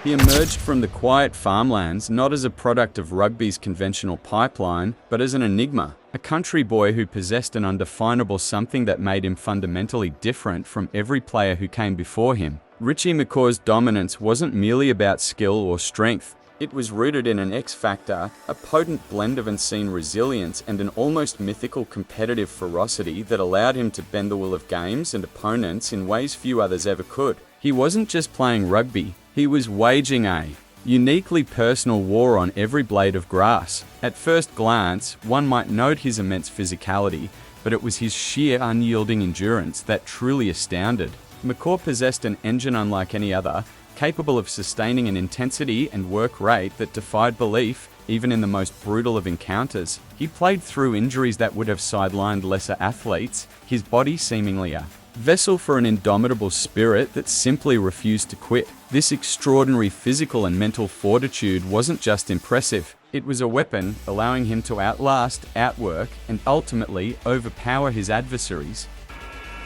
He emerged from the quiet farmlands not as a product of rugby's conventional pipeline, but as an enigma, a country boy who possessed an undefinable something that made him fundamentally different from every player who came before him. Richie McCaw's dominance wasn't merely about skill or strength. It was rooted in an X-factor, a potent blend of unseen resilience and an almost mythical competitive ferocity that allowed him to bend the will of games and opponents in ways few others ever could. He wasn't just playing rugby, he was waging a uniquely personal war on every blade of grass. At first glance, one might note his immense physicality, but it was his sheer unyielding endurance that truly astounded. McCaw possessed an engine unlike any other, capable of sustaining an intensity and work rate that defied belief, even in the most brutal of encounters. He played through injuries that would have sidelined lesser athletes, his body seemingly a vessel for an indomitable spirit that simply refused to quit. This extraordinary physical and mental fortitude wasn't just impressive, it was a weapon allowing him to outlast, outwork, and ultimately overpower his adversaries.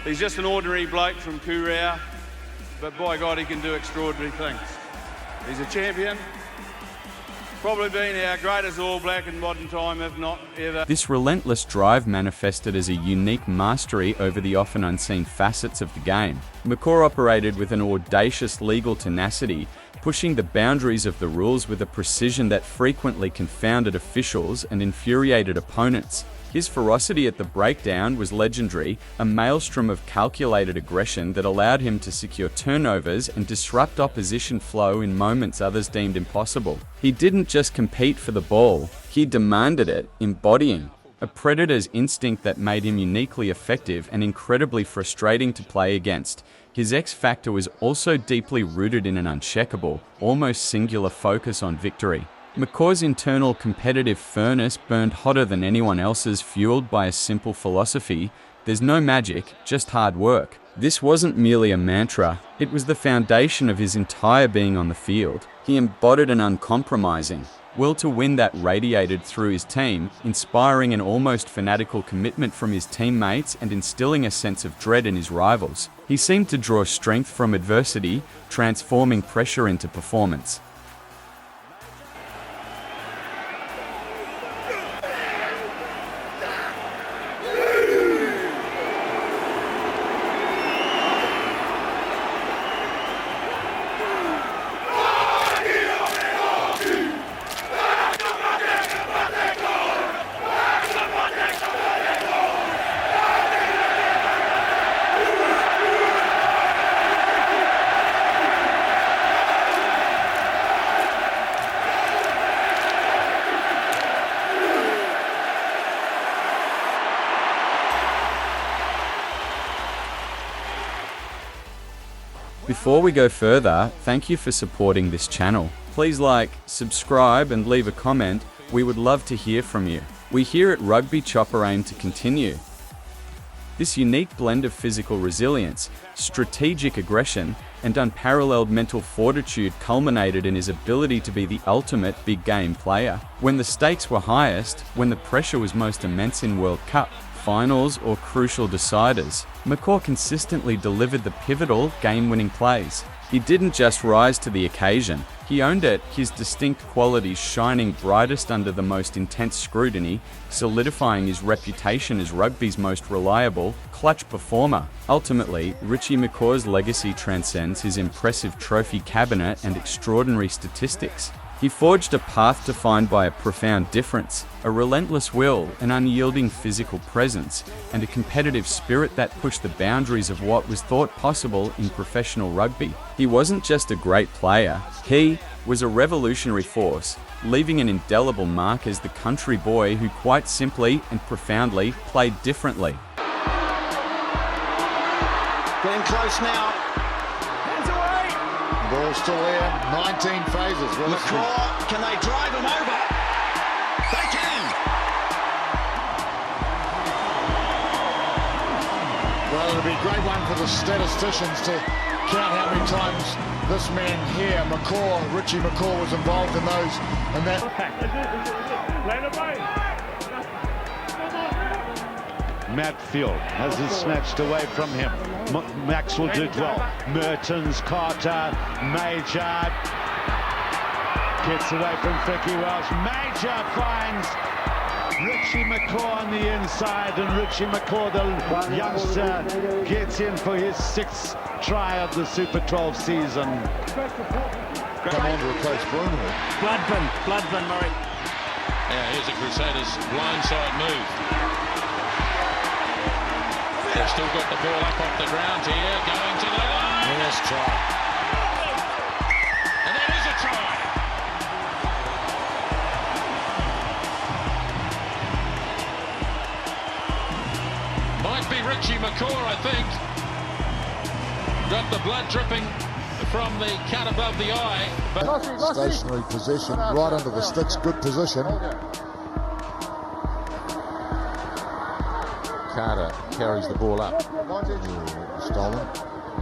He's just an ordinary bloke from Korea, but by God, he can do extraordinary things. He's a champion, probably been our greatest All Black in modern time, if not ever. This relentless drive manifested as a unique mastery over the often unseen facets of the game. McCaw operated with an audacious legal tenacity, pushing the boundaries of the rules with a precision that frequently confounded officials and infuriated opponents. His ferocity at the breakdown was legendary, a maelstrom of calculated aggression that allowed him to secure turnovers and disrupt opposition flow in moments others deemed impossible. He didn't just compete for the ball, he demanded it, embodying a predator's instinct that made him uniquely effective and incredibly frustrating to play against. His X-factor was also deeply rooted in an uncheckable, almost singular focus on victory. McCaw's internal competitive furnace burned hotter than anyone else's, fueled by a simple philosophy: there's no magic, just hard work. This wasn't merely a mantra, it was the foundation of his entire being on the field. He embodied an uncompromising will to win that radiated through his team, inspiring an almost fanatical commitment from his teammates and instilling a sense of dread in his rivals. He seemed to draw strength from adversity, transforming pressure into performance. Before we go further, thank you for supporting this channel. Please like, subscribe and leave a comment. We would love to hear from you. We here at Rugby Chopper aim to continue this unique blend of physical resilience, strategic aggression, and unparalleled mental fortitude culminated in his ability to be the ultimate big game player. When the stakes were highest, when the pressure was most immense in World Cup, finals, or crucial deciders, McCaw consistently delivered the pivotal, game-winning plays. He didn't just rise to the occasion, he owned it, his distinct qualities shining brightest under the most intense scrutiny, solidifying his reputation as rugby's most reliable, clutch performer. Ultimately, Richie McCaw's legacy transcends his impressive trophy cabinet and extraordinary statistics. He forged a path defined by a profound difference, a relentless will, an unyielding physical presence, and a competitive spirit that pushed the boundaries of what was thought possible in professional rugby. He wasn't just a great player, he was a revolutionary force, leaving an indelible mark as the country boy who quite simply and profoundly played differently. Getting close now. Ball still there, 19 phases. McCaw, can they drive him over? They can! Well, it'll be a great one for the statisticians to count how many times this man here, McCaw, Richie McCaw, was involved in those, and that. Matt Field has it snatched away from him. Max will do well. Mertens, Carter, Major. Gets away from Vicky Welsh. Major finds Richie McCaw on the inside, and Richie McCaw, the youngster, gets in for his 6th try of the Super 12 season. Come on to replace Bruno. Bloodburn, Murray. Now here's the Crusaders' blindside move. They've still got the ball up off the ground here, going to the line. Yes, try. And that is a try. Might be Richie McCaw, I think. Got the blood dripping from the cut above the eye. But Stationary position, right under the sticks, good position. Carter carries the ball up. Stolen.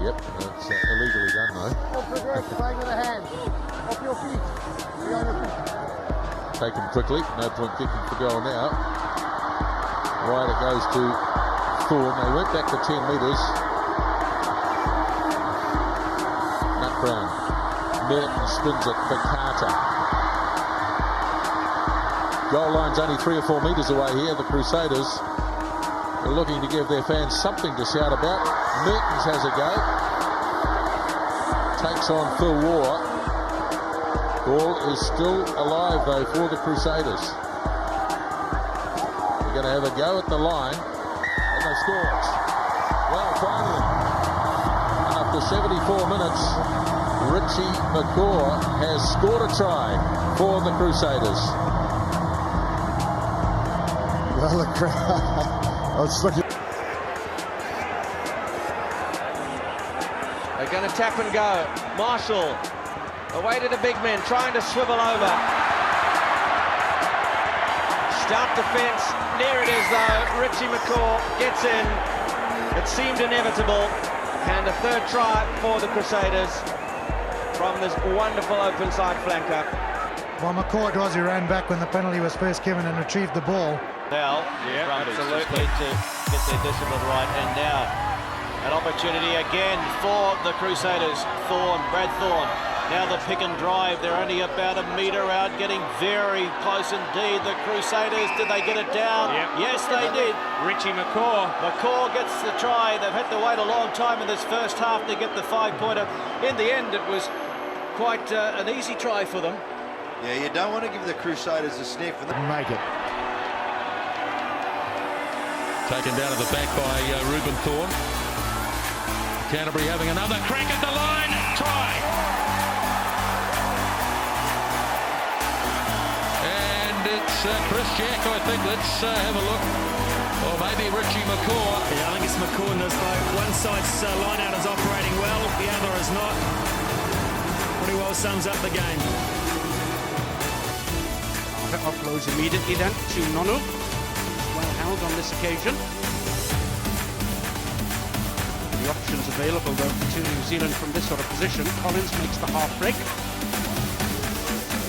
Yep, that's illegally done though. Taken quickly, no point kicking for goal now. Right, it goes to Thorne. They went back to 10 metres. Nut Brown. Merton spins it for Carter. Goal line's only 3 or 4 metres away here. The Crusaders are looking to give their fans something to shout about. Mertens has a go. Takes on Phil Waugh. Ball is still alive though for the Crusaders. They're going to have a go at the line, and they score it. Well, finally, after 74 minutes, Richie McCaw has scored a try for the Crusaders. Well, the crowd. I was looking. They're going to tap and go. Marshall away to the big men, trying to swivel over. Stout defence. There it is though. Richie McCaw gets in. It seemed inevitable. And a 3rd try for the Crusaders from this wonderful open side flanker. Well, McCaw was, he ran back when the penalty was first given and retrieved the ball. Now, absolutely, to get their discipline right. And now, an opportunity again for the Crusaders. Brad Thorne. Now the pick and drive. They're only about a metre out, getting very close indeed. The Crusaders, did they get it down? Yep. Yes, they did. Richie McCaw. McCaw gets the try. They've had to wait a long time in this first half to get the 5-pointer. In the end, it was quite an easy try for them. Yeah, you don't want to give the Crusaders a sniff. Make it. taken down to the back by Reuben Thorne. Canterbury having another crack at the line. Try. And it's Chris Jack, I think. Let's have a look. Or maybe Richie McCaw. Yeah, I think it's McCaw in this boat. One side's line out is operating well, the other is not. Pretty well sums up the game. Offloads immediately then to Nonu. Well held on this occasion. The options available though to New Zealand from this sort of position. Collins makes the half break.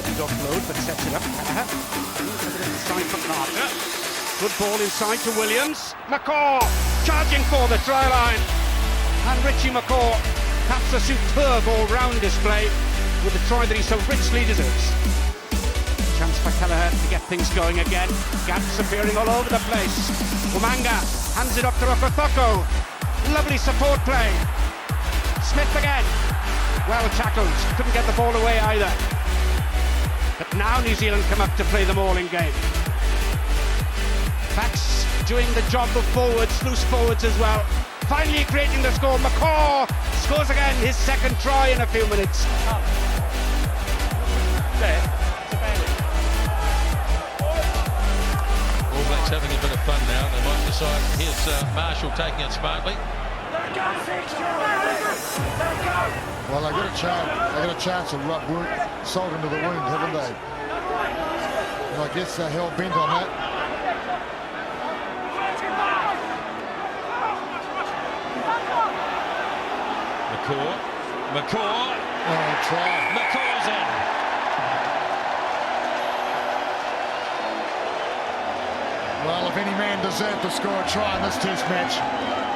Good offload, but sets it up. Inside for Carter. Good ball inside to Williams. McCaw charging for the try line. And Richie McCaw caps a superb all-round display with the try that he so richly deserves. Chance for Kelleher to get things going again. Gaps appearing all over the place. Umanga hands it up to Rokothoko. Lovely support play. Smith again. Well tackled. Couldn't get the ball away either. But now New Zealand come up to play them all in game. Fax doing the job of forwards, loose forwards as well. Finally creating the score. McCaw scores again, his second try in a few minutes. There. All Blacks having a bit of fun now. They might decide. Here's Marshall taking it smartly. Well, they got a chance of rub salt into the wound, haven't they? And I guess they're hell bent on that. McCaw. Oh, try. McCaw's in. Well, if any man deserved to score a try in this test match,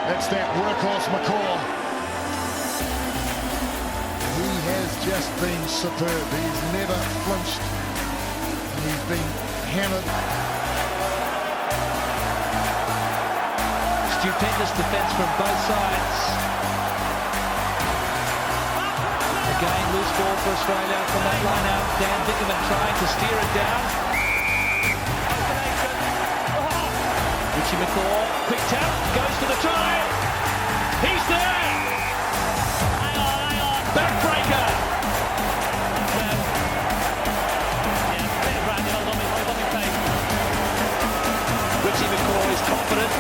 that's that workhorse McCaw. He has just been superb. He's never flinched been hammered. Stupendous defence from both sides. Again, loose ball for Australia from that line out. Dan Dickerman trying to steer it down. Richie McCaw, quick tap, goes to the try. He's there! Hang on. Backbreaker! Richie McCaw is confident.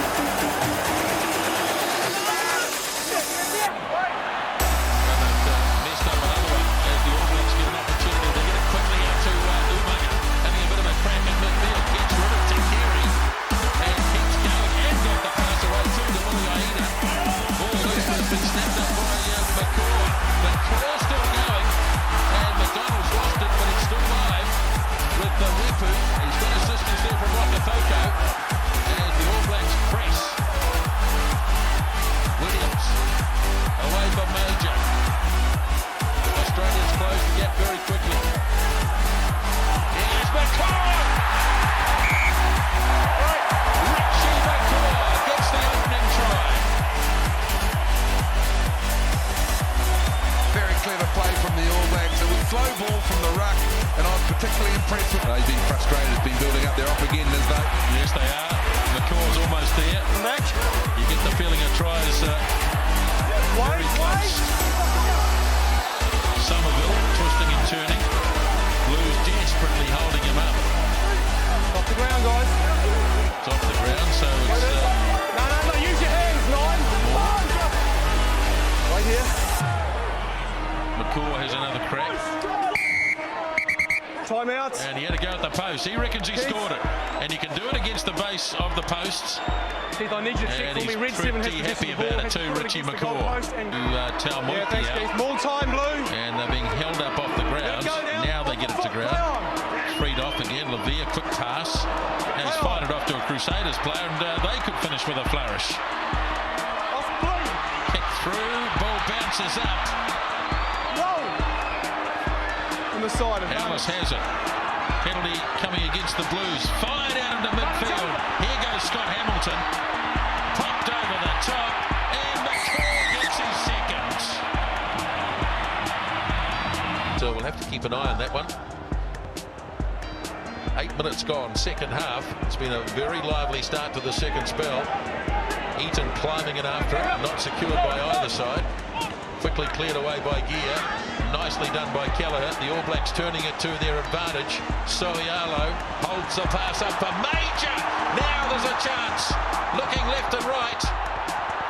Slow ball from the ruck, and I was particularly impressed with. They've been frustrated, been building up. They're up again, as they. Yes, they are. McCaw's almost there. You get the feeling a try is very close. Somerville twisting and turning. Blues desperately holding him up. Off the ground, guys. It's off the ground, so it's. No, use your hands, Nine. Right here. McCaw has another crack. Timeout. And he had to go at the post. He reckons he scored it. And he can do it against the base of the posts. Keith, I need you to check for me. Red 7 has pretty happy about it too, Richie McCaw. To tell Monkey out. More time, Blue. And they're being held up off the ground. Now they get it to ground. Freed off again. Levere, quick pass. And he's fired it off to a Crusaders player. And they could finish with a flourish. Kick through. Ball bounces up. On the side of Alice has it. Penalty coming against the Blues. Fired out into midfield. Here goes Scott Hamilton. Popped over the top. And McCaw gets his second. So we'll have to keep an eye on that one. 8 minutes gone, second half. It's been a very lively start to the second spell. Eaton climbing it after it. Not secured by either side. Quickly cleared away by Gear. Nicely done by Kelleher. The All Blacks turning it to their advantage. Soialo holds the pass up for Major. Now there's a chance. Looking left and right.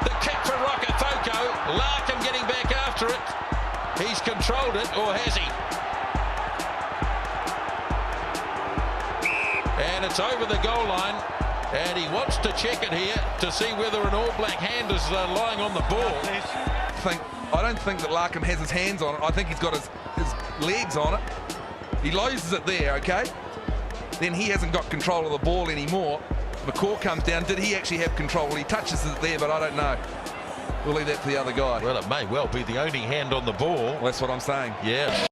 The kick for Rokafoko. Larkham getting back after it. He's controlled it, or has he? And it's over the goal line. And he wants to check it here to see whether an All Black hand is lying on the ball. I don't think that Larkham has his hands on it. I think he's got his legs on it. He loses it there, okay? Then he hasn't got control of the ball anymore. McCaw comes down. Did he actually have control? He touches it there, but I don't know. We'll leave that to the other guy. Well, it may well be the only hand on the ball. Well, that's what I'm saying. Yeah.